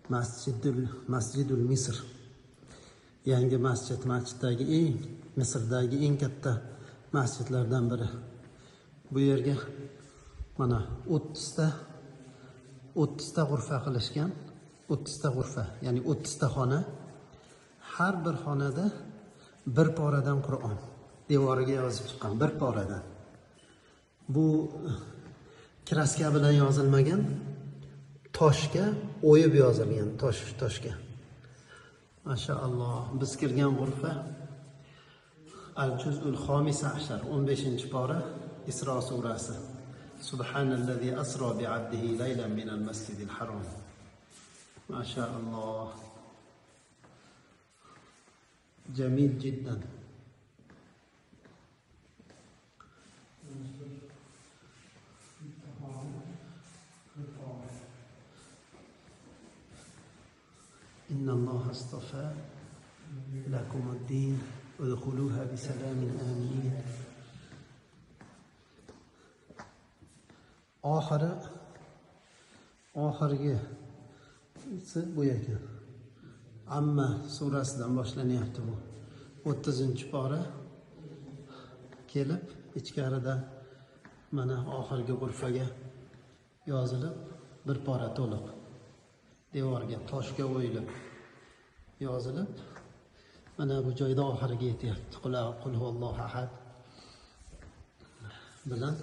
Masjidul Misr. Yangi masjiddagi Misrdagi eng katta masjidlardan biri. Bu yerga mana 30 ta g'urfa qilishgan. 30 ta g'urfa, ya'ni 30 ta xona. Har bir xonada bir poradan Qur'on devoriga yozib chiqqan, bir poradan. Bu kraska bilan yozilmagan, toshga o'yib yozilgan, toshga. Mashaalloh, biz kirgan g'urfa Al-Juz'ul Xomisa ashar, 15-pora, Isro surasi. Subhanallazi asro bi 'abdihi laylan minal masjidil harom. Mashaalloh. Jamil jiddan. Inna Allah astafa lakum ad-din udkhuluha bi salamin amin. Oxirgi bu ekan. Amma surasidan boshlanyapti bu. 30-pora kelib, ichkarida mana oxirgi g'urfaga yozilib, bir pora to'liq devorga toshga o'yilib yozilib, mana bu joyda oxiriga yetyapti. Qul huvallohu ahad bilan